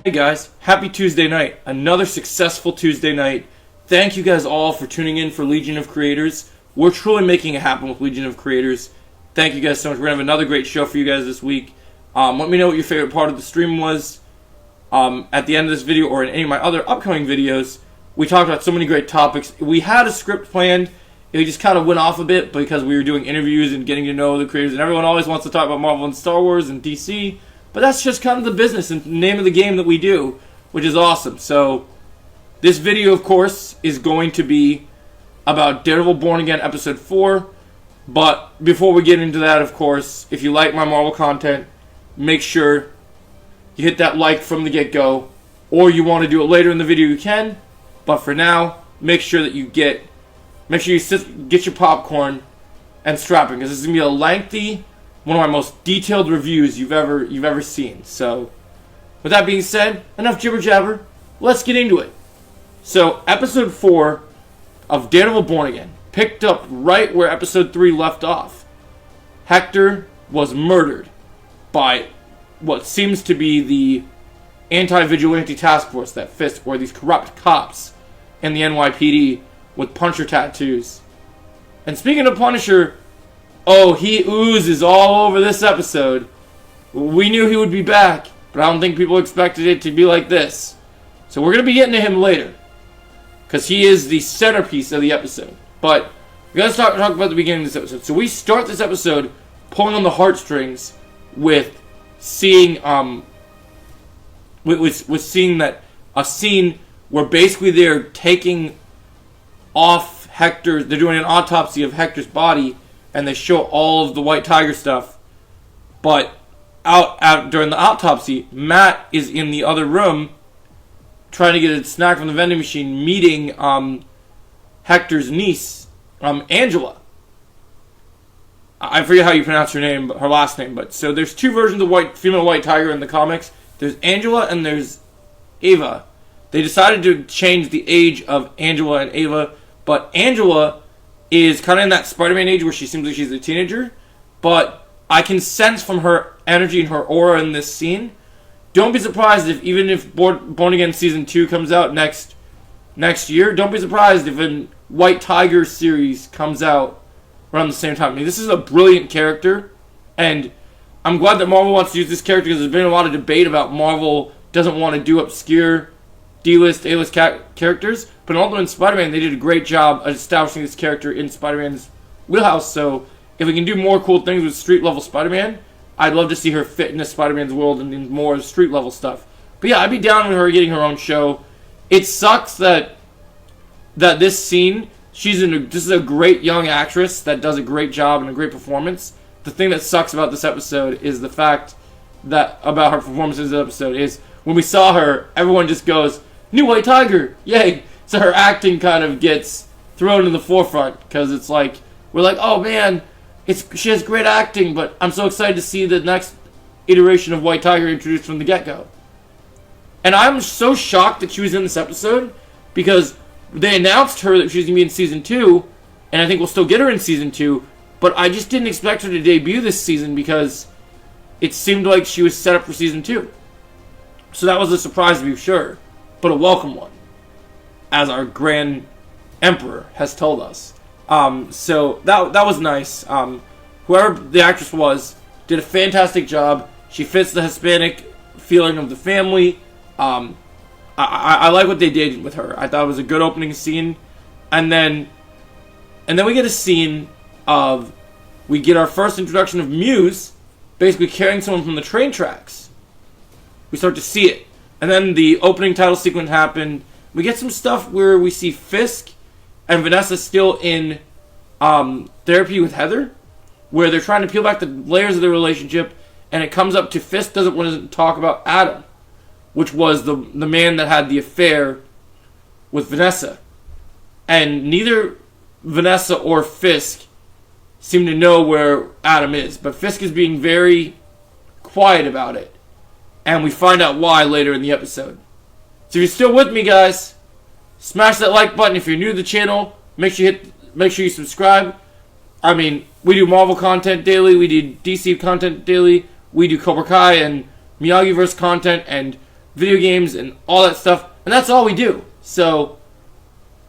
Hey guys, happy Tuesday night. Another successful Tuesday night. Thank you guys all for tuning in for Legion of Creators. We're truly making it happen with Legion of Creators. Thank you guys so much. We're going to have another great show for you guys this week. Let me know what your favorite part of the stream was at the end of this video or in any of my other upcoming videos. We talked about so many great topics. We had a script planned. It just kind of went off a bit because we were doing interviews and getting to know the creators. And everyone always wants to talk about Marvel and Star Wars and DC. But that's just kind of the business and name of the game that we do, which is awesome. So this video, of course, is going to be about Daredevil Born Again Episode 4. But before we get into that, of course, if you like my Marvel content, make sure you hit that like from the get-go. Or you want to do it later in the video, you can. But for now, make sure you get your popcorn and strap in, because this is going to be a lengthy, one of my most detailed reviews you've ever seen. So, with that being said, enough jibber jabber. Let's get into it. So, Episode 4 of Daredevil Born Again picked up right where Episode 3 left off. Hector was murdered by what seems to be the anti-vigilante task force that Fisk, or these corrupt cops in the NYPD with Punisher tattoos. And speaking of Punisher, oh, he oozes all over this episode. We knew he would be back, but I don't think people expected it to be like this. So we're going to be getting to him later, because he is the centerpiece of the episode. But we got to talk about the beginning of this episode. So we start this episode pulling on the heartstrings with seeing seeing that a scene where basically they're taking off Hector. They're doing an autopsy of Hector's body, and they show all of the White Tiger stuff. But out during the autopsy, Matt is in the other room trying to get a snack from the vending machine, meeting Hector's niece, Angela. I forget how you pronounce her name, her last name. But so there's two versions of female White Tiger in the comics. There's Angela and there's Ava. They decided to change the age of Angela and Ava, but Angela is kind of in that Spider-Man age where she seems like she's a teenager. But I can sense from her energy and her aura in this scene. Don't be surprised even if Born Again Season 2 comes out next year. Don't be surprised if a White Tiger series comes out around the same time. I mean, this is a brilliant character, and I'm glad that Marvel wants to use this character, because there's been a lot of debate about Marvel doesn't want to do obscure D-list, A-list characters. But although in Spider-Man they did a great job of establishing this character in Spider-Man's wheelhouse, so if we can do more cool things with street-level Spider-Man, I'd love to see her fit into Spider-Man's world and in more street-level stuff. But yeah, I'd be down with her getting her own show. It sucks that this scene, this is a great young actress that does a great job and a great performance. The thing that sucks about this episode is the fact that about her performance in this episode is when we saw her, everyone just goes, "New White Tiger, yay!" So her acting kind of gets thrown in the forefront, because it's like, we're like, oh man, she has great acting, but I'm so excited to see the next iteration of White Tiger introduced from the get-go. And I'm so shocked that she was in this episode, because they announced her that she was going to be in Season 2, and I think we'll still get her in Season 2, but I just didn't expect her to debut this season, because it seemed like she was set up for Season 2. So that was a surprise to be sure, but a welcome one, as our Grand Emperor has told us. So that was nice. Whoever the actress was did a fantastic job. She fits the Hispanic feeling of the family. I like what they did with her. I thought it was a good opening scene. And then we get a scene of, we get our first introduction of Muse basically carrying someone from the train tracks. We start to see it. And then the opening title sequence happened. We get some stuff where we see Fisk and Vanessa still in therapy with Heather, where they're trying to peel back the layers of their relationship, and it comes up to Fisk doesn't want to talk about Adam, which was the man that had the affair with Vanessa. And neither Vanessa or Fisk seem to know where Adam is, but Fisk is being very quiet about it, and we find out why later in the episode. So if you're still with me, guys, smash that like button. If you're new to the channel, make sure you subscribe. I mean, we do Marvel content daily, we do DC content daily, we do Cobra Kai and Miyagi-verse content, and video games and all that stuff, and that's all we do. So,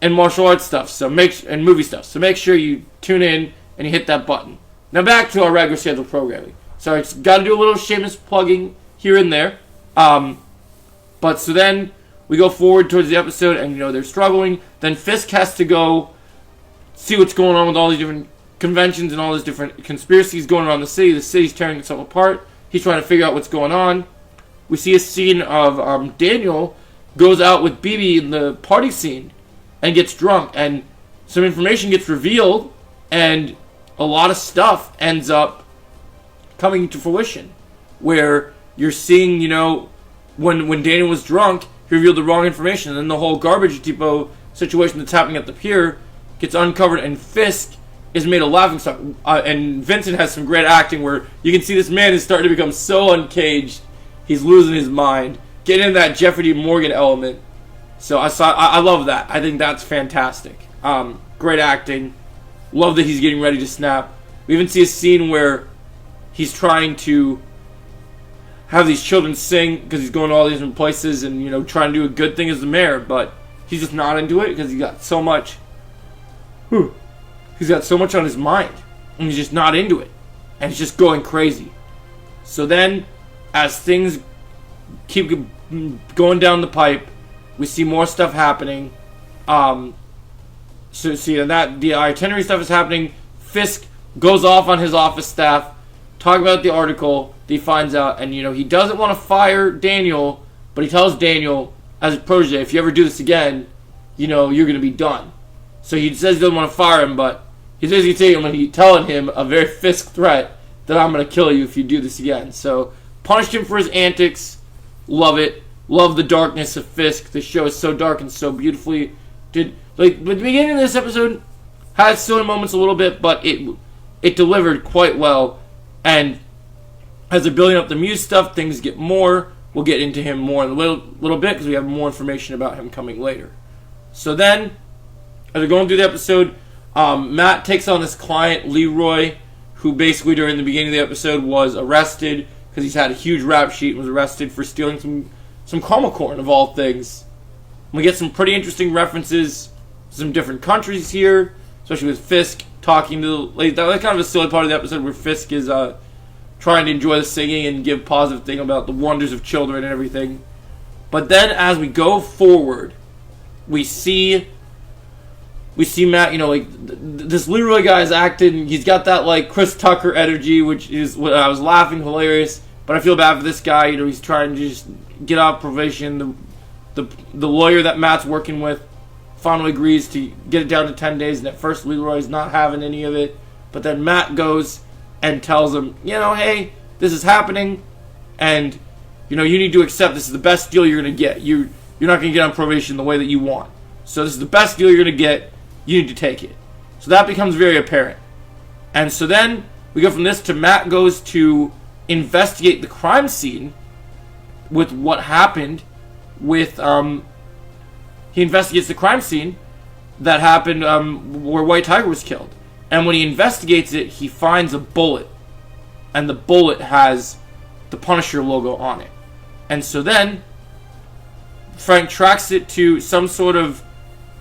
and martial arts stuff, and movie stuff. So make sure you tune in and you hit that button. Now back to our regular scheduled programming. So I got to do a little shameless plugging here and there. But so then we go forward towards the episode, and they're struggling. Then Fisk has to go see what's going on with all these different conventions and all these different conspiracies going around the city. The city's tearing itself apart. He's trying to figure out what's going on. We see a scene of Daniel goes out with BB in the party scene and gets drunk, and some information gets revealed, and a lot of stuff ends up coming to fruition, where you're seeing, when Daniel was drunk, he revealed the wrong information, and then the whole garbage depot situation that's happening at the pier gets uncovered, and Fisk is made a laughing stock. And Vincent has some great acting where you can see this man is starting to become so uncaged, he's losing his mind, getting into that Jeffrey D. Morgan element. So I love that. I think that's fantastic. Great acting. Love that he's getting ready to snap. We even see a scene where he's trying to have these children sing because he's going to all these different places and, trying to do a good thing as the mayor, but he's just not into it because he's got so much on his mind, and he's just not into it, and he's just going crazy. So then, as things keep going down the pipe, we see more stuff happening. So see that the itinerary stuff is happening. Fisk goes off on his office staff, talk about the article that he finds out, and he doesn't want to fire Daniel, but he tells Daniel as a protege, if you ever do this again, you're going to be done. So he says he doesn't want to fire him, but he's basically telling him a very Fisk threat that I'm going to kill you if you do this again. So punished him for his antics. Love it. Love the darkness of Fisk. The show is so dark and so beautifully the beginning of this episode had silly moments a little bit, but it delivered quite well. And as they're building up the Muse stuff, things get more. We'll get into him more in a little bit because we have more information about him coming later. So then, as they're going through the episode, Matt takes on this client, Leroy, who basically during the beginning of the episode was arrested because he's had a huge rap sheet and was arrested for stealing some caramel corn, of all things. We get some pretty interesting references to some different countries here, especially with Fisk talking to the lady. That's kind of a silly part of the episode where Fisk is trying to enjoy the singing and give positive thing about the wonders of children and everything. But then as we go forward, we see Matt, this Leroy guy is acting, he's got that Chris Tucker energy, which is what I was laughing, hilarious, but I feel bad for this guy, he's trying to just get off probation. The lawyer that Matt's working with finally agrees to get it down to 10 days, and at first Leroy's not having any of it, but then Matt goes and tells him, hey, this is happening, and, you need to accept this is the best deal you're going to get. You're not going to get on probation the way that you want. So this is the best deal you're going to get. You need to take it. So that becomes very apparent. And so then we go from this to Matt goes to investigate the crime scene with what happened with, he investigates the crime scene that happened where White Tiger was killed. And when he investigates it, he finds a bullet. And the bullet has the Punisher logo on it. And so then Frank tracks it to some sort of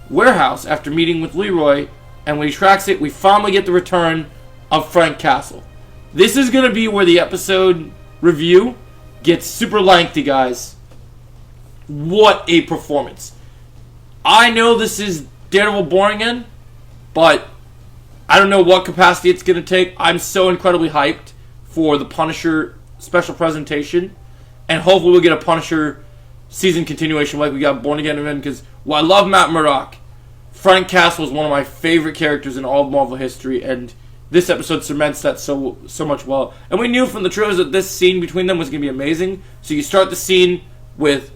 warehouse after meeting with Leroy, and when he tracks it, we finally get the return of Frank Castle. This is going to be where the episode review gets super lengthy, guys. What a performance. I know this is Daredevil boring in, but I don't know what capacity it's going to take. I'm so incredibly hyped for the Punisher special presentation, and hopefully we'll get a Punisher season continuation like we got Born Again event, because while I love Matt Murdock, Frank Castle is one of my favorite characters in all of Marvel history, and this episode cements that so much well. And we knew from the trailers that this scene between them was going to be amazing. So you start the scene with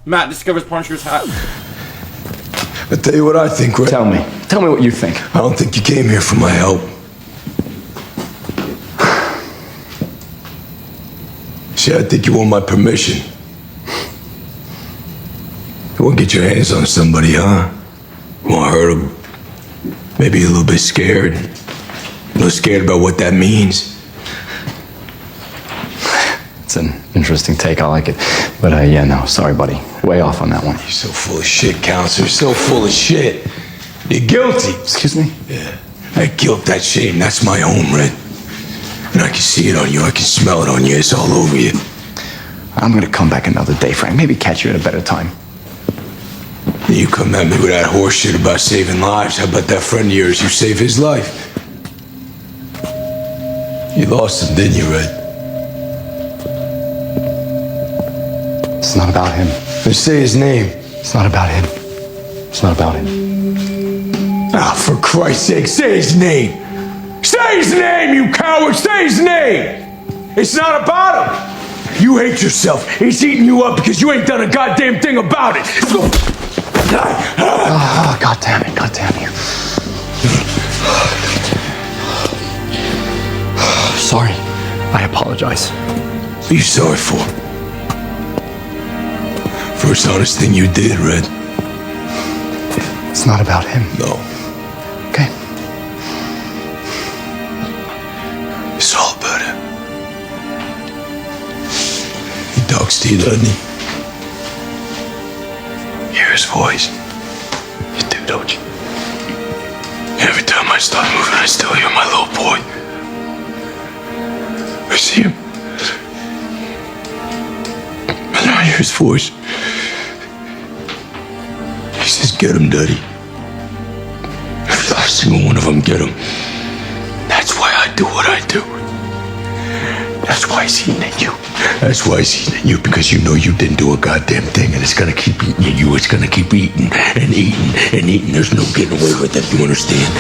Matt discovers Punisher's hat. I'll tell you what I think, Ray. Tell me what you think. I don't think you came here for my help. See, I think you want my permission. You want to get your hands on somebody, huh? You want to hurt them? Maybe a little bit scared. A little scared about what that means. It's an interesting take. I like it. But, yeah, no. Sorry, buddy. Way off on that one. You're so full of shit, counselor. So full of shit. You're guilty. Excuse me? Yeah. That guilt, that shame, that's my home, Red. And I can see it on you. I can smell it on you. It's all over you. I'm gonna come back another day, Frank. Maybe catch you at a better time. You come at me with that horse shit about saving lives. How about that friend of yours? You save his life. You lost him, didn't you, Red? It's not about him. Then say his name. It's not about him. It's not about him. Ah, for Christ's sake, say his name. Say his name, you coward. Say his name. It's not about him. You hate yourself. He's eating you up because you ain't done a goddamn thing about it. God damn it. God damn you. Sorry. I apologize. What are you sorry for? First honest thing you did, Red. It's not about him. No. Okay. It's all about him. He talks to you, doesn't he? Hear his voice. You do, don't you? Every time I start moving, I still hear my little boy. I see him. And I hear his voice. He says, get him, Daddy. Every last single one of them, get him. That's why I do what I do. That's why he's eating at you. That's why he's eating at you, because you know you didn't do a goddamn thing, and it's gonna keep eating at you. It's gonna keep eating and eating and eating. There's no getting away with it, you understand?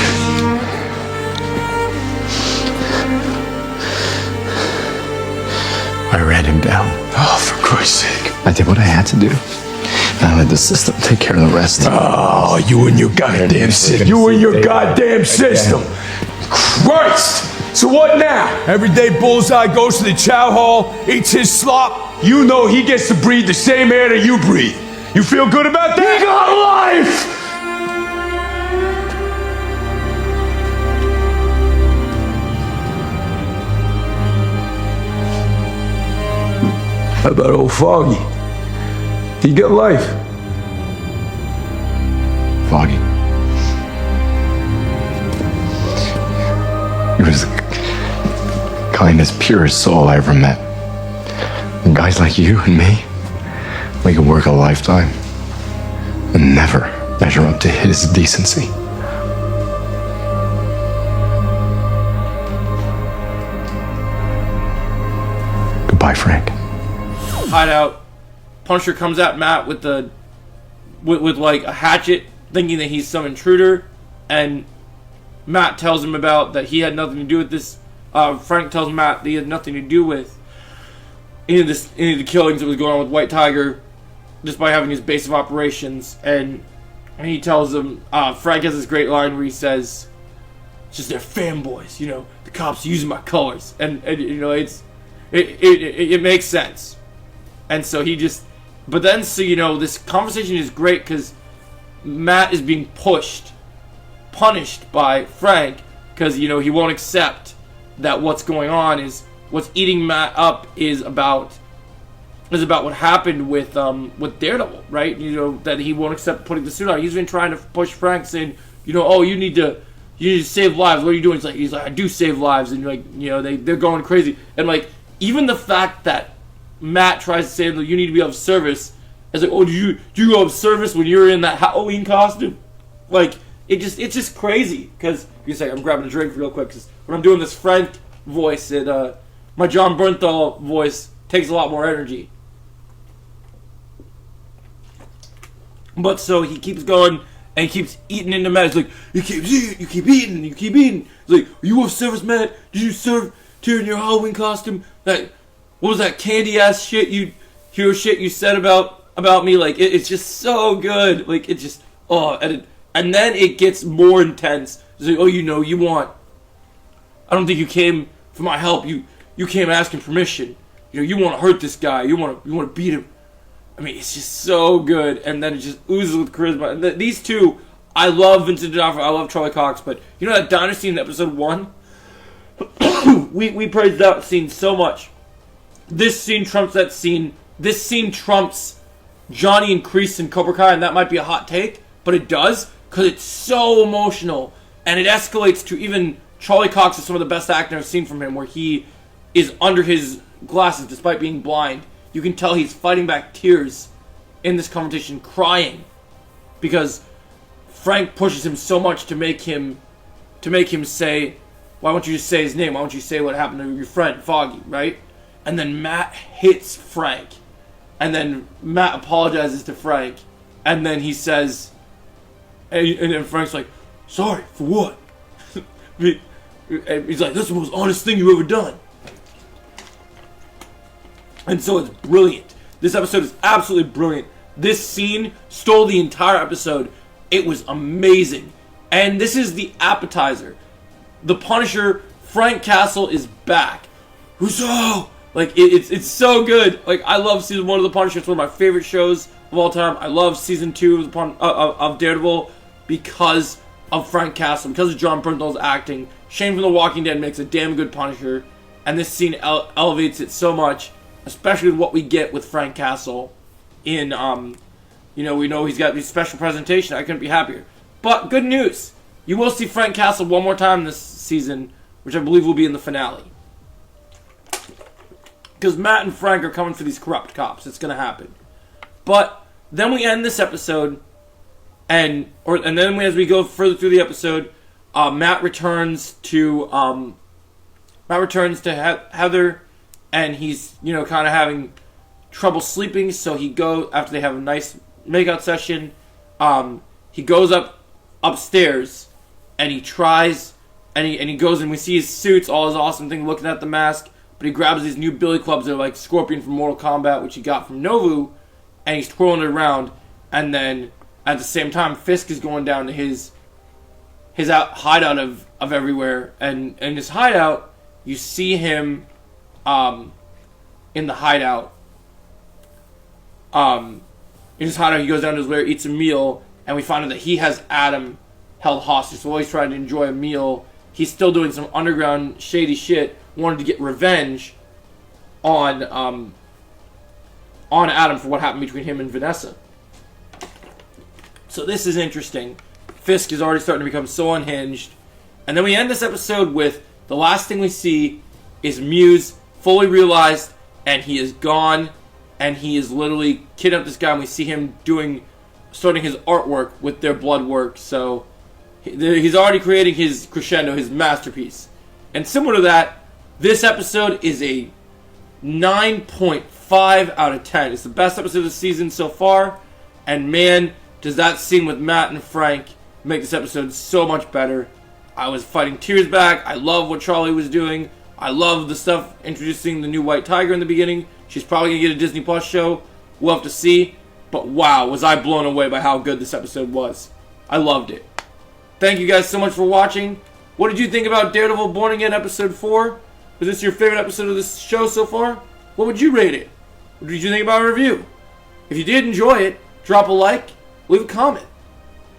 I ran him down. Oh, for Christ's sake. I did what I had to do. And I let the system take care of the rest. Oh, you and your goddamn system. You and your goddamn system. Christ! So what now? Every day Bullseye goes to the chow hall, eats his slop. You know he gets to breathe the same air that you breathe. You feel good about that? He got life! How about old Foggy? He got life. Foggy. He was the kindest, purest soul I ever met. And guys like you and me, we can work a lifetime and never measure up to his decency. Goodbye, Frank. Hideout. Punisher comes at Matt with like a hatchet, thinking that he's some intruder, and Matt tells him about that he had nothing to do with this. Frank tells Matt that he had nothing to do with any of the killings that was going on with White Tiger, just by having his base of operations. And he tells him, Frank has this great line where he says, "It's just they're fanboys, you know. The cops using my colors," and you know it makes sense. And so he just, but then so you know this conversation is great because Matt is being punished by Frank because you know he won't accept that what's going on is what's eating Matt up is about what happened with Daredevil, right? You know that he won't accept putting the suit on. He's been trying to push Frank, saying, you know, oh, you need to save lives. What are you doing? He's like, I do save lives, and like you know they're going crazy, and like even the fact that Matt tries to say that you need to be of service. It's like, oh, do you go of service when you're in that Halloween costume? Like, it's just crazy. Because, you say, I'm grabbing a drink real quick. Because when I'm doing this Frank voice, my John Bernthal voice takes a lot more energy. But so he keeps going and he keeps eating into Matt. He's like, you keep eating. He's like, are you of service, Matt? Did you serve to in your Halloween costume? Like, what was that candy ass shit you said about me? Like it's just so good. Like it just and then it gets more intense. It's like, oh, you know, I don't think you came for my help. You came asking permission. You know, you want to hurt this guy. You want to beat him. I mean, it's just so good. And then it just oozes with charisma. And these two, I love Vincent D'Onofrio. I love Charlie Cox. But you know that diner scene in episode 1? we praised that scene so much. this scene trumps that scene. This scene trumps Johnny and Kreese in Cobra Kai, and that might be a hot take, but it does, because it's so emotional, and it escalates to even Charlie Cox is some of the best acting I've seen from him, where he is under his glasses despite being blind. You can tell he's fighting back tears in this conversation, crying, because Frank pushes him so much to make him say, why won't you just say his name? Why won't you say what happened to your friend, Foggy, right? And then Matt hits Frank. And then Matt apologizes to Frank. And then he says, and then Frank's like, sorry, for what? He's like, that's the most honest thing you've ever done. And so it's brilliant. This episode is absolutely brilliant. This scene stole the entire episode. It was amazing. And this is the appetizer. The Punisher, Frank Castle, is back. Huzzah! Like, it's so good. Like, I love season 1 of The Punisher. It's one of my favorite shows of all time. I love season 2 of Daredevil because of Frank Castle, because of John Bernthal's acting. Shane from The Walking Dead makes a damn good Punisher. And this scene elevates it so much, especially with what we get with Frank Castle in, we know he's got this special presentation. I couldn't be happier. But good news. You will see Frank Castle one more time this season, which I believe will be in the finale. Because Matt and Frank are coming for these corrupt cops. It's going to happen. But then we end this episode, and then as we go further through the episode, Matt returns to Heather, and he's kind of having trouble sleeping. So he goes after they have a nice makeout session. He goes upstairs, and he tries, and he goes, and we see his suits, all his awesome thing, looking at the mask. But he grabs these new billy clubs that are like Scorpion from Mortal Kombat, which he got from Novu, and he's twirling it around. And then at the same time, Fisk is going down to his hideout of everywhere. And in his hideout, you see him in the hideout. In his hideout, he goes down to his lair, eats a meal, and we find out that he has Adam held hostage. So while he's trying to enjoy a meal, he's still doing some underground shady shit. Wanted to get revenge on Adam for what happened between him and Vanessa. So this is interesting. Fisk is already starting to become so unhinged. And then we end this episode with the last thing we see is Muse fully realized, and he is gone, and he is literally kidnapped this guy, and we see him starting his artwork with their blood work. So he's already creating his crescendo, his masterpiece. And similar to that, this episode is a 9.5 out of 10. It's the best episode of the season so far. And man, does that scene with Matt and Frank make this episode so much better. I was fighting tears back. I love what Charlie was doing. I love the stuff introducing the new White Tiger in the beginning. She's probably going to get a Disney Plus show. We'll have to see. But wow, was I blown away by how good this episode was. I loved it. Thank you guys so much for watching. What did you think about Daredevil Born Again episode 4? Was this your favorite episode of this show so far? What would you rate it? What did you think about our review? If you did enjoy it, drop a like, leave a comment,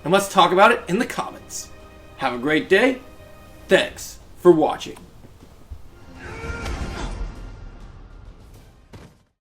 and let's talk about it in the comments. Have a great day. Thanks for watching.